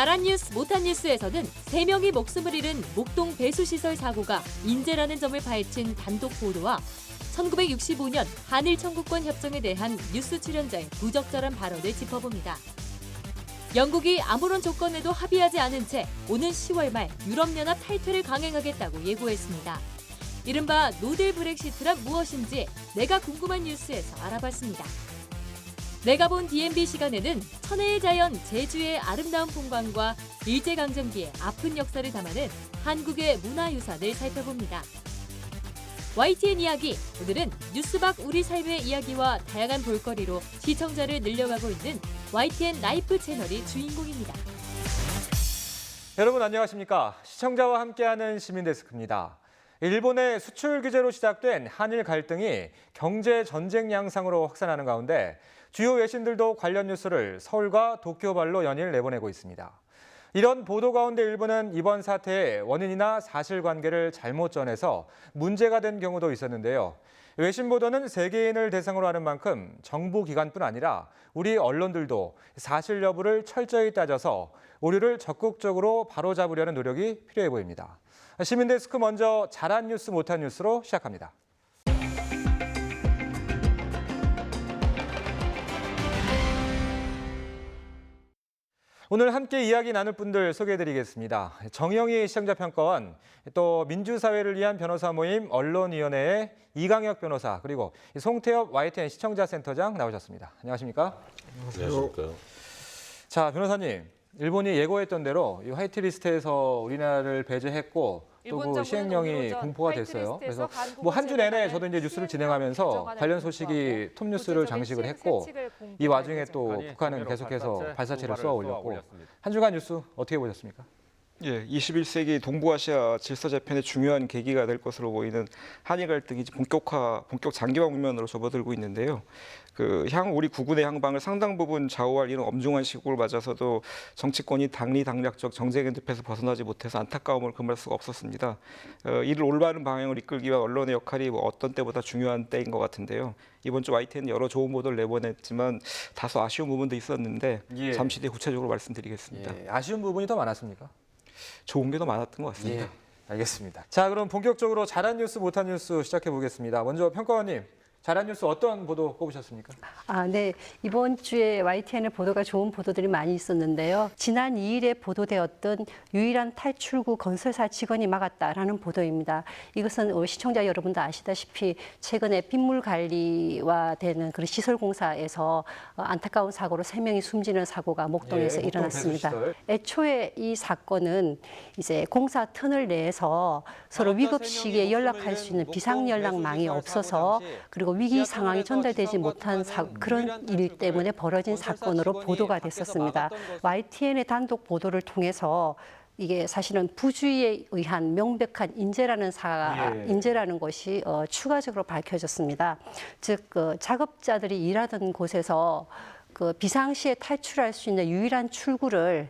잘한 뉴스, 못한 뉴스에서는 3명이 목숨을 잃은 목동 배수시설 사고가 인재라는 점을 밝힌 단독 보도와 1965년 한일 청구권 협정에 대한 뉴스 출연자의 부적절한 발언을 짚어봅니다. 영국이 아무런 조건에도 합의하지 않은 채 오는 10월 말 유럽연합 탈퇴를 강행하겠다고 예고했습니다. 이른바 노딜 브렉시트란 무엇인지 내가 궁금한 뉴스에서 알아봤습니다. 내가 본 DMB 시간에는 천혜의 자연 제주의 아름다운 풍광과 일제강점기의 아픈 역사를 담아낸 한국의 문화유산을 살펴봅니다. YTN 이야기, 오늘은 뉴스박 우리 삶의 이야기와 다양한 볼거리로 시청자를 늘려가고 있는 YTN 라이프 채널이 주인공입니다. 여러분 안녕하십니까? 시청자와 함께하는 시민데스크입니다. 일본의 수출 규제로 시작된 한일 갈등이 경제 전쟁 양상으로 확산하는 가운데 주요 외신들도 관련 뉴스를 서울과 도쿄발로 연일 내보내고 있습니다. 이런 보도 가운데 일부는 이번 사태의 원인이나 사실관계를 잘못 전해서 문제가 된 경우도 있었는데요. 외신 보도는 세계인을 대상으로 하는 만큼 정부 기관뿐 아니라 우리 언론들도 사실 여부를 철저히 따져서 오류를 적극적으로 바로잡으려는 노력이 필요해 보입니다. 시민데스크 먼저 잘한 뉴스, 못한 뉴스로 시작합니다. 오늘 함께 이야기 나눌 분들 소개해드리겠습니다. 정영희 시청자평가원, 또 민주사회를 위한 변호사 모임 언론위원회의 이강혁 변호사, 그리고 송태엽 YTN 시청자센터장 나오셨습니다. 안녕하십니까? 안녕하십니까? 자, 변호사님, 일본이 예고했던 대로 이 화이트리스트에서 우리나라를 배제했고 또 그 시행령이 공포가 됐어요. 그래서 뭐 한 주 내내 저도 이제 뉴스를 진행하면서 관련 소식이 톱 뉴스를 장식을 했고 이 와중에 또 북한은 계속해서 발사체를 쏘아 올렸고 한 주간 뉴스 어떻게 보셨습니까? 예, 21세기 동부아시아 질서 재편의 중요한 계기가 될 것으로 보이는 한일 갈등이 본격 장기화 국면으로 접어들고 있는데요. 우리 구군의 향방을 상당 부분 좌우할 이런 엄중한 시국을 맞아서도 정치권이 당리당략적 정쟁의 늪에서 벗어나지 못해서 안타까움을 금할 수가 없었습니다. 이를 올바른 방향으로 이끌기 위한 언론의 역할이 어떤 때보다 중요한 때인 것 같은데요. 이번 주 YTN 여러 좋은 보도를 내보냈지만 다소 아쉬운 부분도 있었는데 잠시 뒤에 구체적으로 말씀드리겠습니다. 아쉬운 부분이 더 많았습니까? 좋은 게 더 많았던 것 같습니다. 알겠습니다. 자, 그럼 본격적으로 잘한 뉴스, 못한 뉴스 시작해 보겠습니다. 먼저 평가원님, 잘한 뉴스 어떤 보도 꼽으셨습니까? 네. 이번 주에 YTN의 보도가 좋은 보도들이 많이 있었는데요. 지난 2일에 보도되었던 유일한 탈출구 건설사 직원이 막았다라는 보도입니다. 이것은 시청자 여러분도 아시다시피 최근에 빗물 관리와 되는 그런 시설 공사에서 안타까운 사고로 3명이 숨지는 사고가 목동에서 일어났습니다. 애초에 이 사건은 이제 공사 터널 내에서 서로 위급 시기에 연락할 수 있는 비상 연락망이 없어서 그리고 위기 상황이 전달되지 못한 그런 일 때문에 벌어진 사건으로 보도가 됐었습니다. YTN의 단독 보도를 통해서 이게 사실은 부주의에 의한 명백한 인재라는 것이 추가적으로 밝혀졌습니다. 즉, 작업자들이 일하던 곳에서 비상시에 탈출할 수 있는 유일한 출구를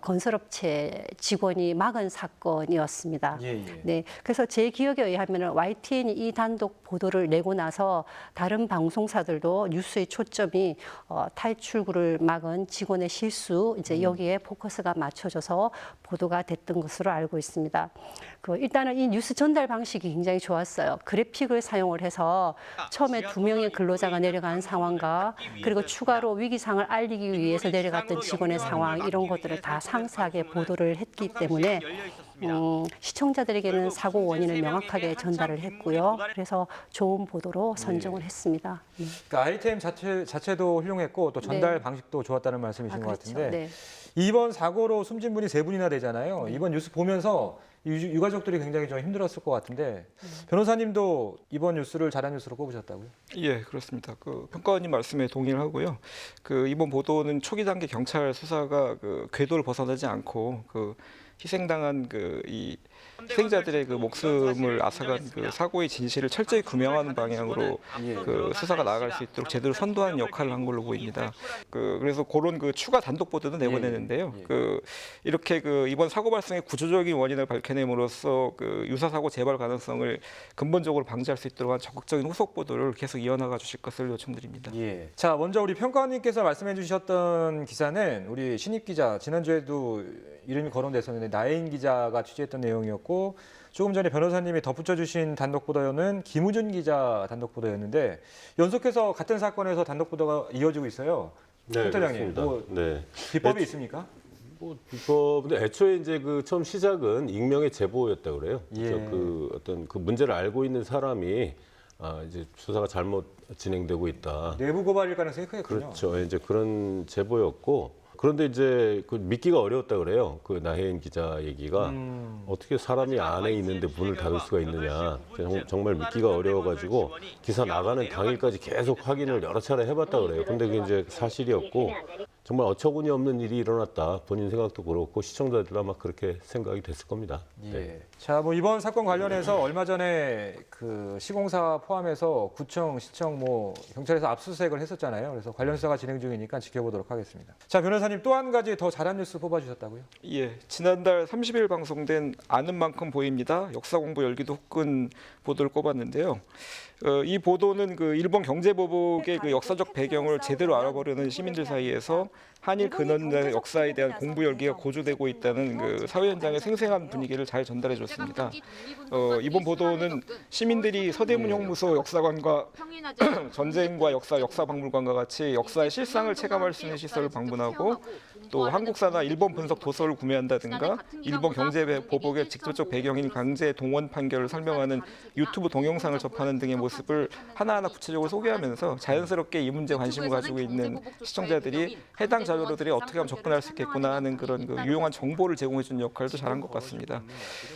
건설업체 직원이 막은 사건이었습니다. 네, 그래서 제 기억에 의하면 YTN이 이 단독 보도를 내고 나서 다른 방송사들도 뉴스의 초점이 탈출구를 막은 직원의 실수, 이제 여기에 포커스가 맞춰져서 보도가 됐던 것으로 알고 있습니다. 일단은 이 뉴스 전달 방식이 굉장히 좋았어요. 그래픽을 사용을 해서 처음에 2명의 근로자가 내려간 상황과 그리고 추가로 위기상을 알리기 위해서 내려갔던 직원의 상황, 이런 것들을 다 상세하게 보도를 했기 때문에 시청자들에게는 사고 원인을 명확하게 전달을 했고요. 그래서 좋은 보도로 선정을 했습니다. 그러니까 아이템 자체도 훌륭했고 또 전달 방식도 좋았다는 말씀이신 것 그렇죠. 같은데 네. 이번 사고로 숨진 분이 3분이나 되잖아요. 이번 뉴스 보면서 유가족들이 굉장히 좀 힘들었을 것 같은데 변호사님도 이번 뉴스를 잘한 뉴스로 꼽으셨다고요? 예, 그렇습니다. 평가원님 말씀에 동의를 하고요. 이번 보도는 초기 단계 경찰 수사가 궤도를 벗어나지 않고 희생당한 이 희생자들의 그 목숨을 앗아간 그 사고의 진실을 철저히 규명하는 방향으로 그 수사가 나아갈 수 있도록 제대로 선도하는 역할을 한 걸로 보입니다. 그래서 그런 그 추가 단독 보도도 내보내는데요. 이렇게 그 이번 사고 발생의 구조적인 원인을 밝혀냄으로써 그 유사 사고 재발 가능성을 근본적으로 방지할 수 있도록 한 적극적인 후속 보도를 계속 이어나가 주실 것을 요청드립니다. 자, 먼저 우리 평가원님께서 말씀해 주셨던 기사는 우리 신입 기자, 지난주에도 이름이 거론됐었는데 나혜인 기자가 취재했던 내용이었고, 조금 전에 변호사님이 덧붙여 주신 단독 보도는 김우준 기자 단독 보도였는데, 연속해서 같은 사건에서 단독 보도가 이어지고 있어요. 네, 센터장님, 뭐 네. 비법이 있습니까? 뭐 비법인데 애초에 이제 그 처음 시작은 익명의 제보였다고 그래요. 예. 그래서 그 어떤 그 문제를 알고 있는 사람이 이제 수사가 잘못 진행되고 있다. 내부 고발일 가능성이 크겠군요. 그렇죠. 이제 그런 제보였고, 그런데 이제 그 믿기가 어려웠다 그래요. 그 나혜인 기자 얘기가 어떻게 사람이 안에 있는데 문을 닫을 수가 있느냐. 정말 믿기가 어려워가지고 기사 나가는 당일까지 계속 확인을 여러 차례 해봤다 그래요. 근데 그게 이제 사실이었고, 정말 어처구니 없는 일이 일어났다. 본인 생각도 그렇고 시청자들도 아마 그렇게 생각이 됐을 겁니다. 네. 자, 뭐 이번 사건 관련해서 얼마 전에 그 시공사 포함해서 구청, 시청, 뭐 경찰에서 압수수색을 했었잖아요. 그래서 관련 수사가 진행 중이니까 지켜보도록 하겠습니다. 자, 변호사님 또 한 가지 더 잘한 뉴스 뽑아주셨다고요? 예, 지난달 30일 방송된 아는 만큼 보입니다. 역사 공부 열기도 후끈 보도를 꼽았는데요. 이 보도는 그 일본 경제보복의 그 역사적 배경을 제대로 알아보려는 시민들 사이에서 한일 근원의 역사에 대한 공부 열기가 고조되고 있다는 그 사회 현장의 생생한 분위기를 잘 전달해 줬습니다. 이번 보도는 시민들이 서대문 형무소 역사관과 전쟁과 역사박물관과 같이 역사의 실상을 체감할 수 있는 시설을 방문하고, 또 한국사나 일본 분석 도서를 구매한다든가 일본 경제보복의 직접적 배경인 강제 동원 판결을 설명하는 유튜브 동영상을 접하는 등의 모습을 하나하나 구체적으로 소개하면서 자연스럽게 이 문제에 관심을 가지고 있는 시청자들이 해당 자료들이 어떻게 하면 접근할 수 있겠구나 하는 그런 그 유용한 정보를 제공해 주는 역할도 잘한 것 같습니다.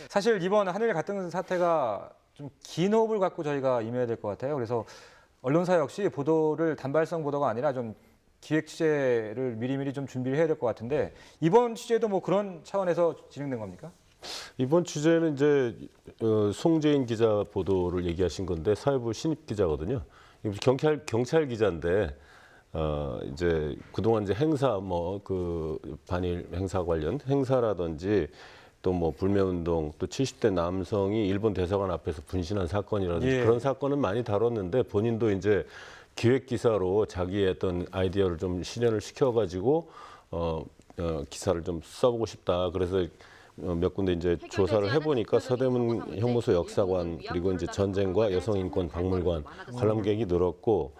사실 이번 한일 갈등 사태가 좀 긴 호흡을 갖고 저희가 임해야 될 것 같아요. 그래서 언론사 역시 보도를 단발성 보도가 아니라 좀 기획 취재를 미리미리 좀 준비를 해야 될 것 같은데, 이번 취재도 뭐 그런 차원에서 진행된 겁니까? 이번 취재는 이제 송재인 기자 보도를 얘기하신 건데, 사회부 신입 기자거든요. 경찰 기자인데 이제 그동안 이제 행사 뭐 그 반일 행사 관련 행사라든지 또 뭐 불매운동, 또 70대 남성이 일본 대사관 앞에서 분신한 사건이라든지 그런 사건은 많이 다뤘는데, 본인도 이제 기획 기사로 자기의 어떤 아이디어를 좀 실현을 시켜가지고 기사를 좀 써보고 싶다. 그래서 몇 군데 이제 조사를 해보니까 서대문 형무소 역사관, 그리고 이제 전쟁과 여성인권 박물관 관람객이 늘었고,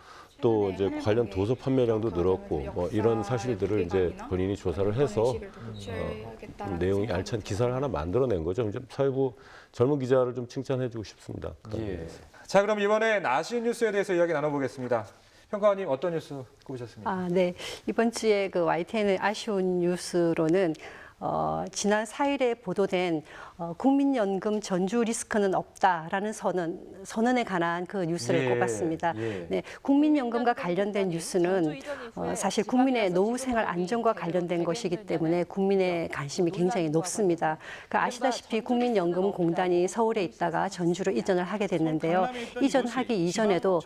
또 이제 관련 도서 판매량도 늘었고, 뭐 이런 사실들을 이제 본인이 조사를 해서 내용이 알찬 기사를 하나 만들어낸 거죠. 좀 사회부 젊은 기자를 좀 칭찬해주고 싶습니다. 자, 그럼 이번엔 아쉬운 뉴스에 대해서 이야기 나눠보겠습니다. 평가원님 어떤 뉴스 꼽으셨습니까? 네. 이번 주에 그 YTN의 아쉬운 뉴스로는 지난 4일에 보도된 국민연금 전주 리스크는 없다라는 선언에 관한 그 뉴스를 꼽았습니다. 네, 국민연금과 관련된 뉴스는 사실 국민의 노후생활 안정과 관련된 것이기 때문에 국민의 관심이 굉장히 높습니다. 그러니까 아시다시피 국민연금공단이 서울에 있다가 전주로 이전을 하게 됐는데요. 이전하기 이전에도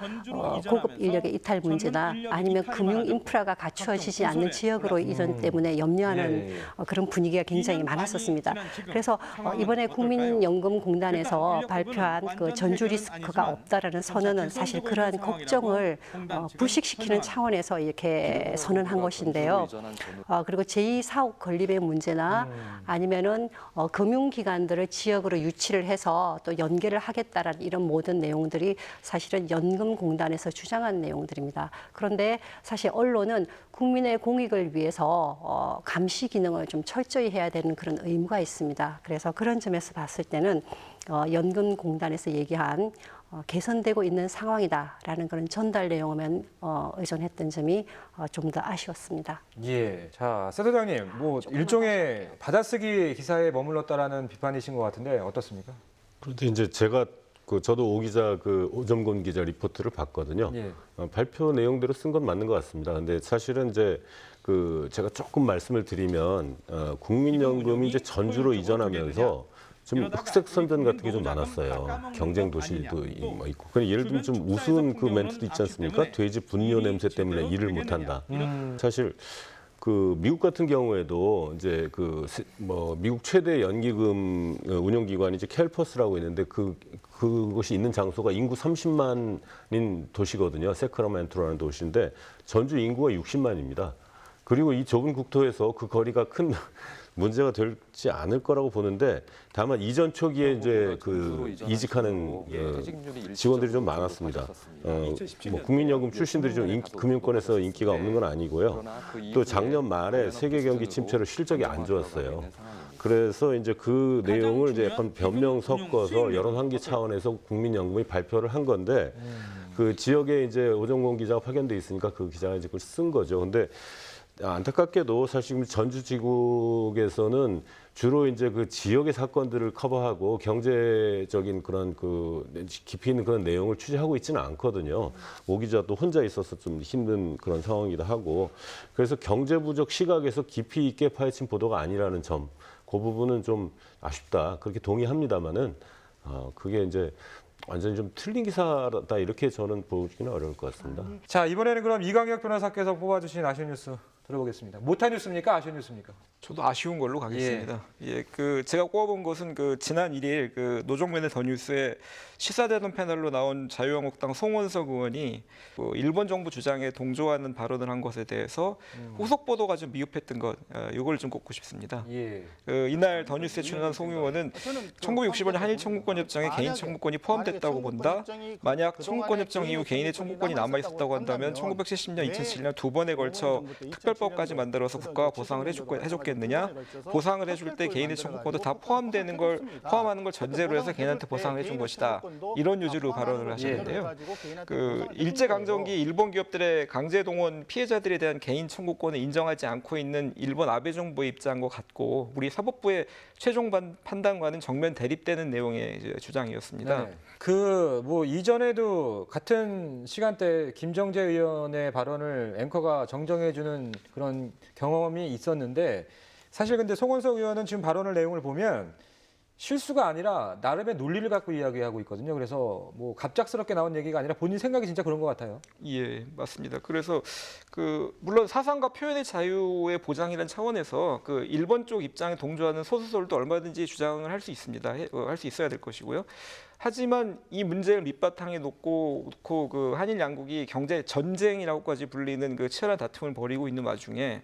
고급 인력의 이탈 문제나 아니면 금융 인프라가 갖추어지지 않는 지역으로 이전 때문에 염려하는 그런 분위기가 굉장히 많았었습니다. 그래서 이번에 국민연금공단에서 발표한 그 전주 리스크가 없다라는 선언은 사실 그러한 걱정을 불식시키는 차원에서 이렇게 선언한 것인데요. 그리고 제2사옥 건립의 문제나 아니면은 금융기관들을 지역으로 유치를 해서 또 연계를 하겠다라는 이런 모든 내용들이 사실은 연금공단에서 주장한 내용들입니다. 그런데 사실 언론은 국민의 공익을 위해서 감시 기능을 좀 철저히 해야 되는 그런 의무가 있습니다. 그래서 그런 점에서 봤을 때는 연금공단에서 얘기한 개선되고 있는 상황이다라는 그런 전달 내용에만 의존했던 점이 좀 더 아쉬웠습니다. 자, 센터장님, 뭐 일종의 받아쓰기 기사에 머물렀다라는 비판이신 것 같은데 어떻습니까? 그런데 이제 제가 저도 오 기자 오점곤 기자 리포트를 봤거든요. 발표 내용대로 쓴 건 맞는 것 같습니다. 근데 사실은 이제 제가 조금 말씀을 드리면 국민연금이 이제 전주로 이전하면서 좀 흑색 선전 같은 게 좀 많았어요. 경쟁 도시도 뭐 있고. 그냥 예를 들면 좀 우스운 그 멘트도 있지 않습니까? 돼지 분뇨 냄새 때문에 일을 못한다. 사실 그 미국 같은 경우에도 이제 그 뭐 미국 최대 연기금 운영기관이 이제 캘퍼스라고 있는데 그곳이 있는 장소가 인구 30만인 도시거든요. 세크라멘토라는 도시인데 전주 인구가 60만입니다. 그리고 이 좁은 국토에서 그 거리가 큰 문제가 되지 않을 거라고 보는데 다만 이전 초기에 이제 그 이직하는 직원들이 좀 많았습니다. 뭐 국민연금 출신들이 좀 금융권에서 인기가 없는 건 아니고요. 또 작년 말에 세계 경기 침체로 실적이 안 좋았어요. 그래서 이제 그 내용을 이제 약간 변명 섞어서 여론 환기 차원에서 국민연금이 발표를 한 건데 그 지역에 이제 오정곤 기자가 파견돼 있으니까 그 기자가 이제 그걸 쓴 거죠. 근데 안타깝게도 사실 전주 지국에서는 주로 이제 그 지역의 사건들을 커버하고 경제적인 그런 그 깊이 있는 그런 내용을 취재하고 있지는 않거든요. 오 기자도 혼자 있어서 좀 힘든 그런 상황이기도 하고 그래서 경제부적 시각에서 깊이 있게 파헤친 보도가 아니라는 점, 그 부분은 좀 아쉽다. 그렇게 동의합니다만은 그게 이제 완전히 좀 틀린 기사다 이렇게 저는 보기는 어려울 것 같습니다. 자, 이번에는 그럼 이광혁 변호사께서 뽑아주신 아쉬운 뉴스 들어보겠습니다. 못한 뉴스입니까? 아쉬운 뉴스입니까? 저도 아쉬운 걸로 가겠습니다. 그 제가 꼽아본 것은 그 지난 1일 그 노정면의 더 뉴스에 시사대론 패널로 나온 자유한국당 송원석 의원이 그 일본 정부 주장에 동조하는 발언을 한 것에 대해서 후속 보도가 좀 미흡했던 것, 이걸 좀 꼽고 싶습니다. 이날 더 뉴스에 출연한 송 의원은 1965년 한일 청구권 협정에 개인 청구권이 포함됐다고 본다. 만약 청구권 협정 이후 개인의 청구권이 남아 있었다고 한다면 1970년, 2007년 두 번에 걸쳐 특별법까지 만들어서 국가가 보상을 해줬겠느냐? 보상을 해줄 때 개인의 청구권도 다 포함하는 걸 전제로 해서 개인한테 보상을 해준 것이다. 이런 요지로 발언을 하셨는데요. 그 일제강점기 일본 기업들의 강제 동원 피해자들에 대한 개인 청구권을 인정하지 않고 있는 일본 아베 정부의 입장과 같고 우리 사법부의 최종 판단과는 정면 대립되는 내용의 주장이었습니다. 네. 그 뭐 이전에도 같은 시간대 김정재 의원의 발언을 앵커가 정정해주는 그런 경험이 있었는데 사실 근데 송원석 의원은 지금 발언을 내용을 보면 실수가 아니라 나름의 논리를 갖고 이야기하고 있거든요. 그래서 뭐 갑작스럽게 나온 얘기가 아니라 본인 생각이 진짜 그런 것 같아요. 예, 맞습니다. 그래서 그 물론 사상과 표현의 자유의 보장이라는 차원에서 그 일본 쪽 입장에 동조하는 소수설도 얼마든지 주장을 할 수 있습니다. 할 수 있어야 될 것이고요. 하지만 이 문제를 밑바탕에 놓고 그 한일 양국이 경제 전쟁이라고까지 불리는 그 치열한 다툼을 벌이고 있는 와중에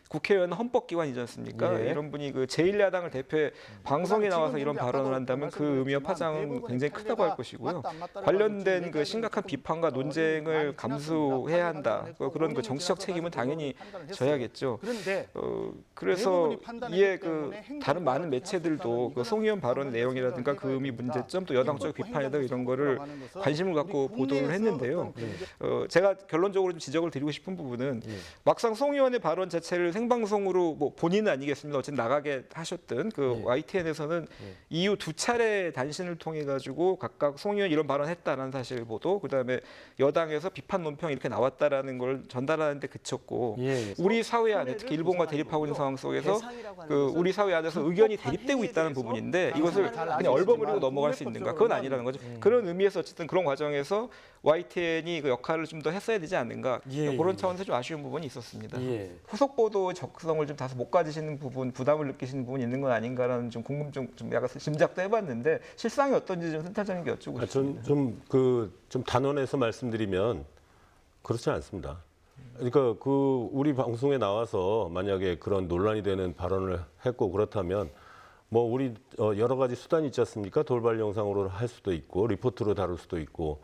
국회의원은 헌법기관이지 않습니까? 이런 분이 그 제1야당을 대표해 방송에 나와서 이런 발언을 한다면 그 의미와 파장은 굉장히 크다고 할 것이고요. 관련된 그 심각한 비판과 논쟁을 감수해야 한다. 그런 그 정치적 책임은 당연히 져야겠죠. 그래서 이에 그 다른 많은 매체들도 그 송 의원 발언 내용이라든가 그 의미 문제점 또 여당적 비판이다 이런 거를 관심을 갖고 보도를 했는데요. 제가 결론적으로 좀 지적을 드리고 싶은 부분은 막상 송 의원의 발언 자체를 생방송으로 뭐 본인은 아니겠습니다. 어쨌든 나가게 하셨던 그 YTN에서는 이후 두 차례 단신을 통해 가지고 각각 송 의원 이런 발언했다라는 사실 보도, 그다음에 여당에서 비판 논평 이렇게 나왔다라는 걸 전달하는 데 그쳤고 우리 사회 안에 특히 일본과 대립하고 있는 상황 속에서 그 우리 사회 안에서 의견이 대립되고 있다는 부분인데 이것을 그냥 얼버무리고 넘어갈 수 있는가? 그건 아니라는 거죠. 그런 의미에서 어쨌든 그런 과정에서 YTN이 그 역할을 좀 더 했어야 되지 않는가? 그런 차원에서 좀 아쉬운 부분이 있었습니다. 후속 보도 적성을 좀 다소 못 가지시는 부분, 부담을 느끼시는 부분이 있는 건 아닌가라는 좀 궁금증, 좀 약간 짐작도 해봤는데 실상이 어떤지 좀 센터장님 여쭈고 싶습니다. 좀 단언해서 말씀드리면 그렇지 않습니다. 그러니까 그 우리 방송에 나와서 만약에 그런 논란이 되는 발언을 했고 그렇다면 뭐 우리 여러 가지 수단이 있지 않습니까? 돌발 영상으로 할 수도 있고 리포트로 다룰 수도 있고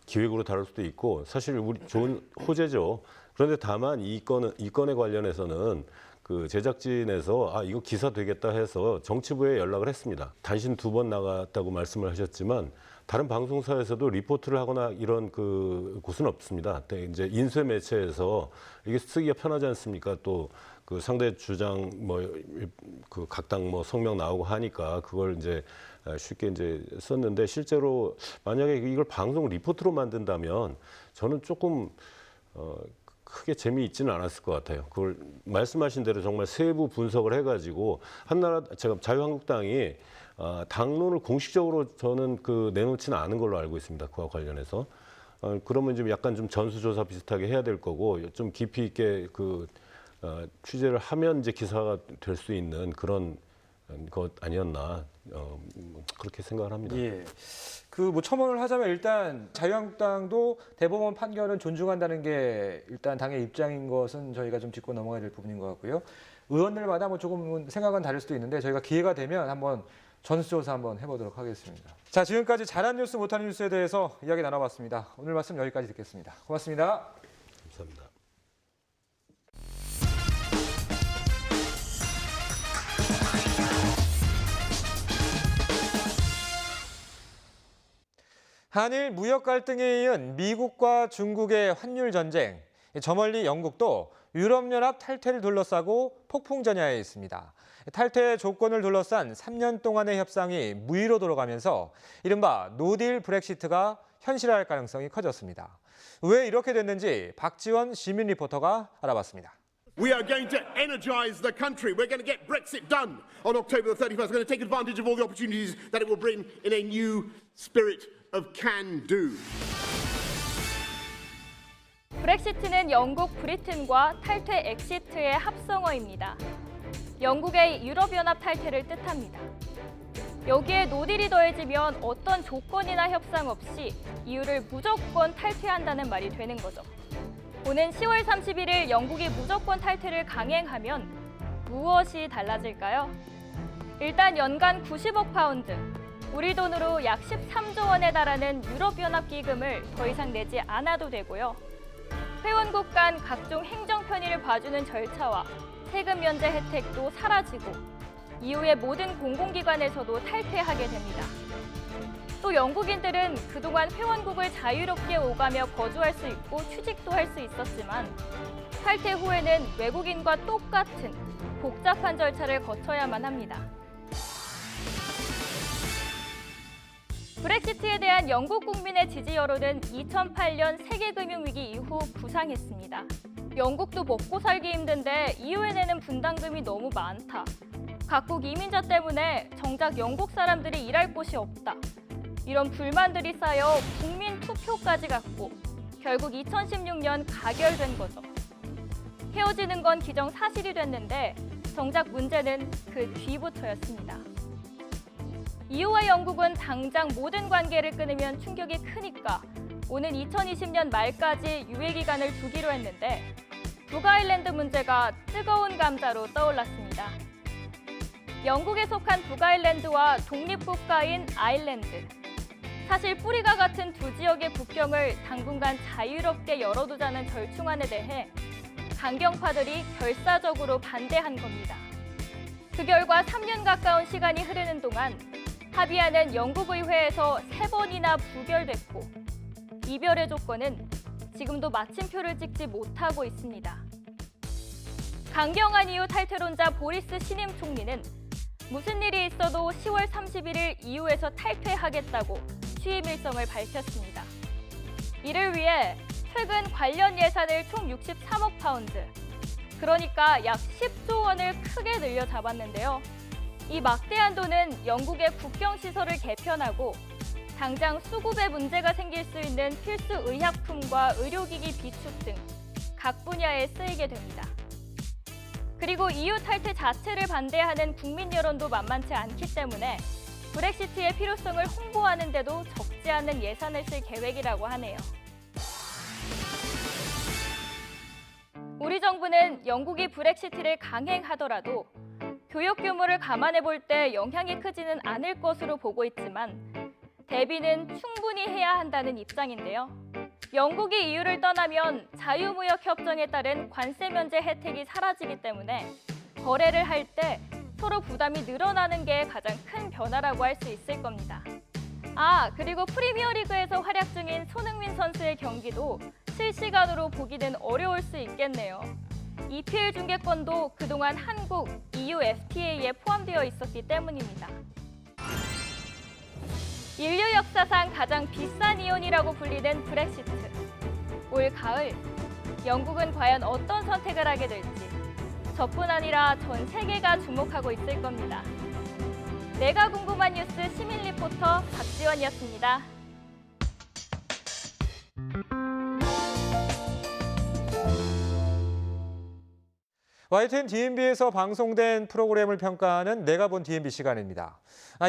기획으로 다룰 수도 있고 사실 우리 좋은 호재죠. 그런데 다만 이 건에 관련해서는 그 제작진에서 이거 기사 되겠다 해서 정치부에 연락을 했습니다. 단신 2번 나갔다고 말씀을 하셨지만 다른 방송사에서도 리포트를 하거나 이런 그 곳은 없습니다. 이제 인쇄 매체에서 이게 쓰기가 편하지 않습니까? 또 그 상대 주장 뭐 그 각 당 뭐 성명 나오고 하니까 그걸 이제 쉽게 이제 썼는데 실제로 만약에 이걸 방송 리포트로 만든다면 저는 조금 크게 재미있지는 않았을 것 같아요. 그걸 말씀하신 대로 정말 세부 분석을 해가지고 제가 자유한국당이 당론을 공식적으로 저는 내놓지는 않은 걸로 알고 있습니다. 그와 관련해서. 그러면 좀 약간 좀 전수조사 비슷하게 해야 될 거고 좀 깊이 있게 취재를 하면 이제 기사가 될 수 있는 그런 것 아니었나 그렇게 생각을 합니다. 예. 첨언을 하자면 일단 자유한국당도 대법원 판결은 존중한다는 게 일단 당의 입장인 것은 저희가 좀 짚고 넘어가야 될 부분인 것 같고요. 의원들마다 조금 생각은 다를 수도 있는데 저희가 기회가 되면 한번 전수조사 한번 해보도록 하겠습니다. 자, 지금까지 잘한 뉴스 못하는 뉴스에 대해서 이야기 나눠봤습니다. 오늘 말씀 여기까지 듣겠습니다. 고맙습니다. 감사합니다. 한일 무역 갈등에 이은 미국과 중국의 환율 전쟁, 저 멀리 영국도 유럽연합 탈퇴를 둘러싸고 폭풍전야에 있습니다. 탈퇴 조건을 둘러싼 3년 동안의 협상이 무의로 돌아가면서 이른바 노딜 브렉시트가 현실화할 가능성이 커졌습니다. 왜 이렇게 됐는지 박지원 시민 리포터가 알아봤습니다. We are going to energize the country. We're going to get Brexit done on October the 31st. We're going to take advantage of all the opportunities that it will bring in a new spirit of can-do. 브렉시트는 영국 브리튼과 탈퇴 엑시트의 합성어입니다. 영국의 유럽연합 탈퇴를 뜻합니다. 여기에 노딜이 더해지면 어떤 조건이나 협상 없이 EU를 무조건 탈퇴한다는 말이 되는 거죠. 오는 10월 31일 영국이 무조건 탈퇴를 강행하면 무엇이 달라질까요? 일단 연간 90억 파운드, 우리 돈으로 약 13조 원에 달하는 유럽연합 기금을 더 이상 내지 않아도 되고요. 회원국 간 각종 행정 편의를 봐주는 절차와 세금 면제 혜택도 사라지고 EU의 모든 공공기관에서도 탈퇴하게 됩니다. 또 영국인들은 그동안 회원국을 자유롭게 오가며 거주할 수 있고 취직도 할 수 있었지만 탈퇴 후에는 외국인과 똑같은 복잡한 절차를 거쳐야만 합니다. 브렉시트에 대한 영국 국민의 지지 여론은 2008년 세계금융위기 이후 부상했습니다. 영국도 먹고 살기 힘든데 EU에 내는 분담금이 너무 많다. 각국 이민자 때문에 정작 영국 사람들이 일할 곳이 없다. 이런 불만들이 쌓여 국민 투표까지 갔고 결국 2016년 가결된 거죠. 헤어지는 건 기정사실이 됐는데 정작 문제는 그 뒤부터였습니다. EU와 영국은 당장 모든 관계를 끊으면 충격이 크니까 오는 2020년 말까지 유예 기간을 두기로 했는데 북아일랜드 문제가 뜨거운 감자로 떠올랐습니다. 영국에 속한 북아일랜드와 독립국가인 아일랜드. 사실 뿌리가 같은 두 지역의 국경을 당분간 자유롭게 열어두자는 절충안에 대해 강경파들이 결사적으로 반대한 겁니다. 그 결과 3년 가까운 시간이 흐르는 동안 합의안은 영국 의회에서 3번이나 부결됐고 이별의 조건은 지금도 마침표를 찍지 못하고 있습니다. 강경한 이후 탈퇴론자 보리스 신임 총리는 무슨 일이 있어도 10월 31일 EU에서 탈퇴하겠다고 취임 일성을 밝혔습니다. 이를 위해 최근 관련 예산을 총 63억 파운드, 그러니까 약 10조 원을 크게 늘려 잡았는데요. 이 막대한 돈은 영국의 국경시설을 개편하고 당장 수급에 문제가 생길 수 있는 필수 의약품과 의료기기 비축 등 각 분야에 쓰이게 됩니다. 그리고 EU 탈퇴 자체를 반대하는 국민 여론도 만만치 않기 때문에 브렉시트의 필요성을 홍보하는 데도 적지 않은 예산을 쓸 계획이라고 하네요. 우리 정부는 영국이 브렉시트를 강행하더라도 교역 규모를 감안해 볼 때 영향이 크지는 않을 것으로 보고 있지만 대비는 충분히 해야 한다는 입장인데요. 영국이 EU를 떠나면 자유무역협정에 따른 관세 면제 혜택이 사라지기 때문에 거래를 할 때 서로 부담이 늘어나는 게 가장 큰 변화라고 할 수 있을 겁니다. 그리고 프리미어리그에서 활약 중인 손흥민 선수의 경기도 실시간으로 보기는 어려울 수 있겠네요. EPL 중계권도 그동안 한국, EU FTA에 포함되어 있었기 때문입니다. 인류 역사상 가장 비싼 이혼이라고 불리는 브렉시트. 올 가을, 영국은 과연 어떤 선택을 하게 될지 저뿐 아니라 전 세계가 주목하고 있을 겁니다. 내가 궁금한 뉴스 시민 리포터 박지원이었습니다. YTN DMB에서 방송된 프로그램을 평가하는 내가 본 DMB 시간입니다.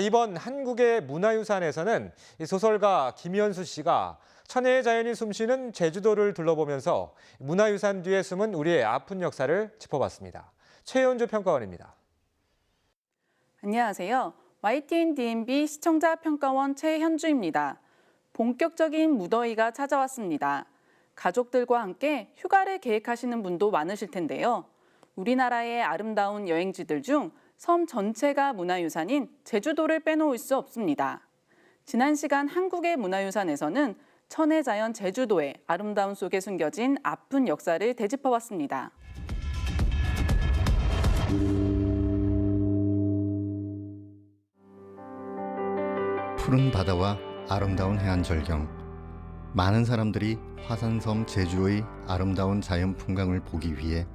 이번 한국의 문화유산에서는 소설가 김현수 씨가 천혜의 자연이 숨쉬는 제주도를 둘러보면서 문화유산 뒤에 숨은 우리의 아픈 역사를 짚어봤습니다. 최연주 평가원입니다. 안녕하세요. YTN DMB 시청자 평가원 최현주입니다. 본격적인 무더위가 찾아왔습니다. 가족들과 함께 휴가를 계획하시는 분도 많으실 텐데요. 우리나라의 아름다운 여행지들 중 섬 전체가 문화유산인 제주도를 빼놓을 수 없습니다. 지난 시간 한국의 문화유산에서는 천혜자연 제주도의 아름다움 속에 숨겨진 아픈 역사를 되짚어봤습니다. 푸른 바다와 아름다운 해안 절경. 많은 사람들이 화산섬 제주의 아름다운 자연 풍광을 보기 위해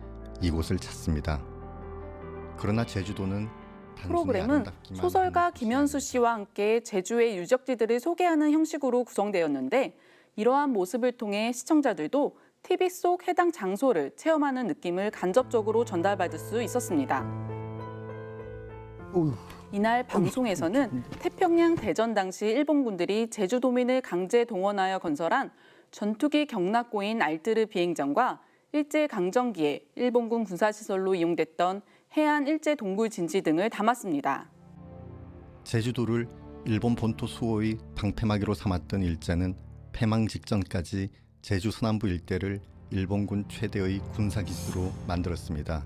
이곳을 찾습니다. 그러나 제주도는 프로그램은 소설가 김현수 씨와 함께 제주의 유적지들을 소개하는 형식으로 구성되었는데 이러한 모습을 통해 시청자들도 TV 속 해당 장소를 체험하는 느낌을 간접적으로 전달받을 수 있었습니다. 이날 방송에서는 태평양 대전 당시 일본군들이 제주도민을 강제 동원하여 건설한 전투기 경납고인 알뜨르 비행장과 일제강점기에 일본군 군사시설로 이용됐던 해안 일제 동굴 진지 등을 담았습니다. 제주도를 일본 본토 수호의 방패막이로 삼았던 일제는 패망 직전까지 제주 서남부 일대를 일본군 최대의 군사기지로 만들었습니다.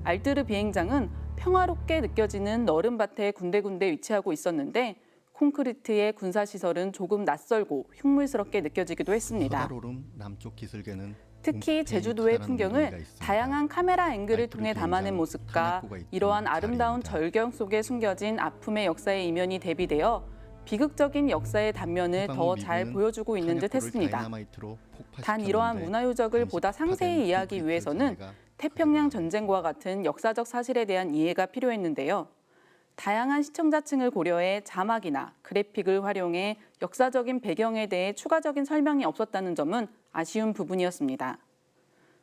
알뜨르 비행장은 평화롭게 느껴지는 너른 밭에 군데군데 위치하고 있었는데 콘크리트의 군사시설은 조금 낯설고 흉물스럽게 느껴지기도 했습니다. 서다로름 남쪽 기슭에는 특히 제주도의 풍경을 다양한 카메라 앵글을 통해 담아낸 모습과 이러한 아름다운 절경 속에 숨겨진 아픔의 역사의 이면이 대비되어 비극적인 역사의 단면을 더 잘 보여주고 있는 듯 했습니다. 단 이러한 문화유적을 보다 상세히 이해하기 위해서는 태평양 전쟁과 같은 역사적 사실에 대한 이해가 필요했는데요. 다양한 시청자층을 고려해 자막이나 그래픽을 활용해 역사적인 배경에 대해 추가적인 설명이 없었다는 점은 아쉬운 부분이었습니다.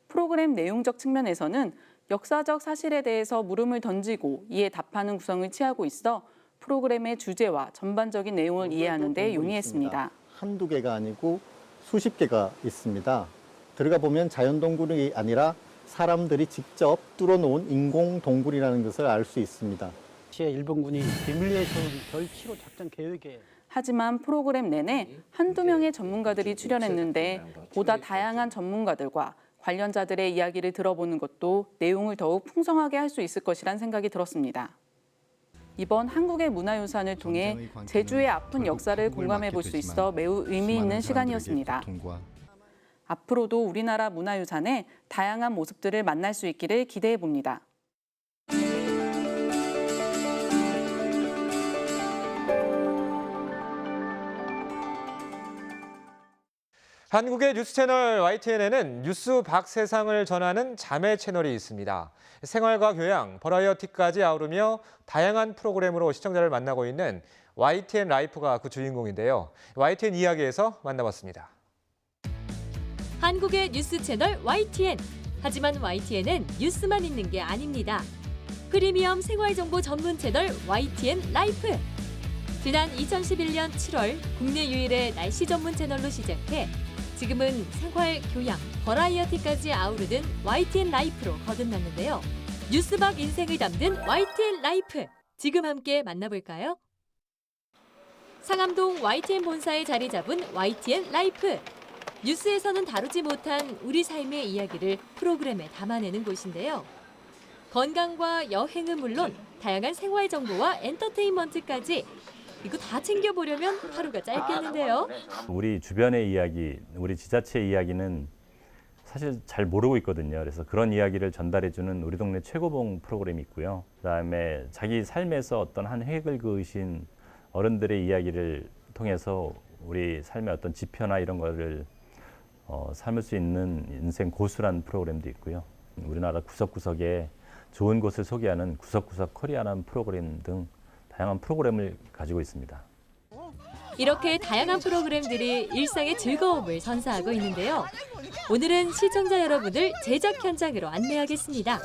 프로그램 내용적 측면에서는 역사적 사실에 대해서 물음을 던지고 이에 답하는 구성을 취하고 있어 프로그램의 주제와 전반적인 내용을 이해하는 데 용이했습니다. 한두 개가 아니고 수십 개가 있습니다. 들어가 보면 자연동굴이 아니라 사람들이 직접 뚫어놓은 인공동굴이라는 것을 알 수 있습니다. 일본군이 비밀리에 세운 별치로 작전 계획에 하지만 프로그램 내내 한두 명의 전문가들이 출연했는데 보다 다양한 전문가들과 관련자들의 이야기를 들어보는 것도 내용을 더욱 풍성하게 할 수 있을 것이란 생각이 들었습니다. 이번 한국의 문화유산을 통해 제주의 아픈 역사를 공감해 볼 수 있어 매우 의미 있는 시간이었습니다. 앞으로도 우리나라 문화유산의 다양한 모습들을 만날 수 있기를 기대해 봅니다. 한국의 뉴스 채널 YTN에는 뉴스 밖 세상을 전하는 자매 채널이 있습니다. 생활과 교양, 버라이어티까지 아우르며 다양한 프로그램으로 시청자를 만나고 있는 YTN 라이프가 그 주인공인데요. YTN 이야기에서 만나봤습니다. 한국의 뉴스 채널 YTN. 하지만 YTN은 뉴스만 있는 게 아닙니다. 프리미엄 생활정보 전문 채널 YTN 라이프. 지난 2011년 7월 국내 유일의 날씨 전문 채널로 시작해 지금은 생활, 교양, 버라이어티까지 아우르는 YTN 라이프로 거듭났는데요. 뉴스 밖 인생을 담는 YTN 라이프. 지금 함께 만나볼까요? 상암동 YTN 본사에 자리 잡은 YTN 라이프. 뉴스에서는 다루지 못한 우리 삶의 이야기를 프로그램에 담아내는 곳인데요. 건강과 여행은 물론 다양한 생활 정보와 엔터테인먼트까지 이거 다 챙겨보려면 하루가 짧겠는데요. 우리 주변의 이야기, 우리 지자체의 이야기는 사실 잘 모르고 있거든요. 그래서 그런 이야기를 전달해주는 우리 동네 최고봉 프로그램이 있고요. 그다음에 자기 삶에서 어떤 한 획을 그으신 어른들의 이야기를 통해서 우리 삶의 어떤 지표나 이런 거를 삼을 수 있는 인생 고수라는 프로그램도 있고요. 우리나라 구석구석에 좋은 곳을 소개하는 구석구석 코리아라는 프로그램 등 다양한 프로그램을 가지고 있습니다. 이렇게 다양한 프로그램들이 일상의 즐거움을 선사하고 있는데요. 오늘은 시청자 여러분을 제작 현장으로 안내하겠습니다.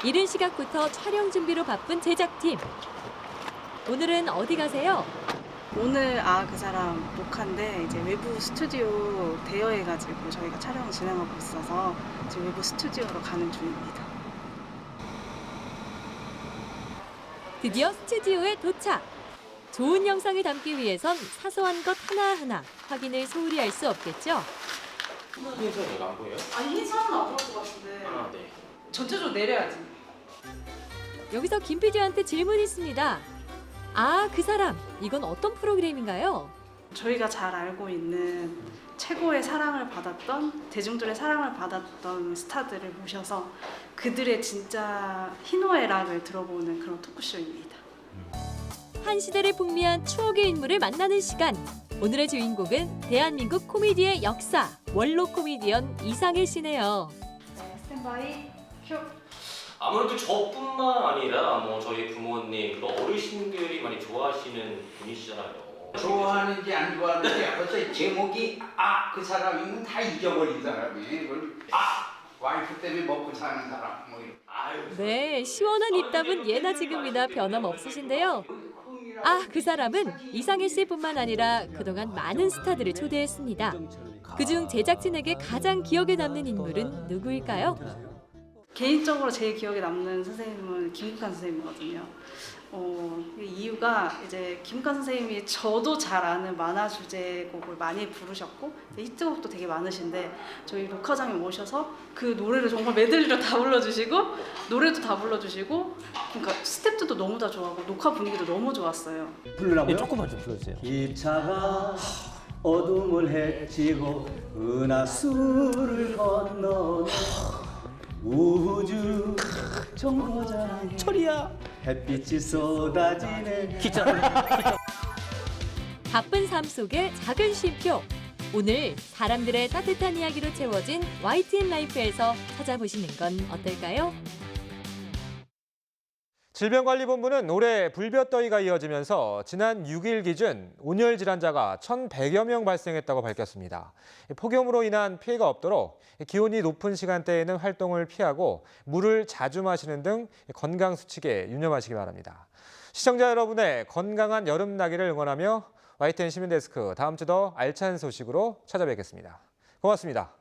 이른 시각부터 촬영 준비로 바쁜 제작팀. 오늘은 어디 가세요? 오늘 그 사람 녹화인데 이제 외부 스튜디오 대여해가지고 저희가 촬영 진행하고 있어서 지금 외부 스튜디오로 가는 중입니다. 드디어 스튜디오에 도착. 좋은 영상을 담기 위해선 사소한 것 하나하나 확인을 소홀히 할 수 없겠죠. 흰선이 안 보여요? 아니 흰선은 안 보일 것 같은데. 네. 전체적으로 내려야지. 여기서 김 PD한테 질문 있습니다. 그 사람. 이건 어떤 프로그램인가요? 저희가 잘 알고 있는 최고의 사랑을 받았던 대중들의 사랑을 받았던 스타들을 모셔서 그들의 진짜 희노애락을 들어보는 그런 토크쇼입니다. 한 시대를 풍미한 추억의 인물을 만나는 시간. 오늘의 주인공은 대한민국 코미디의 역사, 원로 코미디언 이상일 씨네요. 스탠바이 큐. 아무래도 저뿐만 아니라 뭐 저희 부모님 또 어르신들이 많이 좋아하시는 분이시잖아요. 좋아하는지 안 좋아하는지 벌써 제목이 그 사람이면 다 잊어버린 사람이 그걸 와이프 때문에 먹고 사는 사람 뭐 이런. 네, 시원한 입담은 예나 지금이나 변함없으신데요. 그 사람은 이상일 씨뿐만 아니라 그동안 많은 스타들을 초대했습니다. 그중 제작진에게 가장 기억에 남는 인물은 누구일까요? 개인적으로 제일 기억에 남는 선생님은 김국환 선생님이거든요. 이유가 이제 김국환 선생님이 저도 잘 아는 만화 주제곡을 많이 부르셨고 히트곡도 되게 많으신데 저희 녹화장에 모셔서 그 노래를 정말 메들리로 다 불러주시고 노래도 다 불러주시고 그러니까 스텝들도 너무 다 좋아하고 녹화 분위기도 너무 좋았어요. 부르라고요? 조금만 좀 불러주세요. 기차가 어둠을 헤치고 은하수를 건너네 우주 정거장 철이야 햇빛이 쏟아지네 바쁜 삶 속의 작은 쉼표. 오늘 사람들의 따뜻한 이야기로 채워진 YTN 라이프에서 찾아보시는 건 어떨까요? 질병관리본부는 올해 불볕더위가 이어지면서 지난 6일 기준 온열 질환자가 1,100여 명 발생했다고 밝혔습니다. 폭염으로 인한 피해가 없도록 기온이 높은 시간대에는 활동을 피하고 물을 자주 마시는 등 건강 수칙에 유념하시기 바랍니다. 시청자 여러분의 건강한 여름 나기를 응원하며 YTN 시민데스크 다음 주 더 알찬 소식으로 찾아뵙겠습니다. 고맙습니다.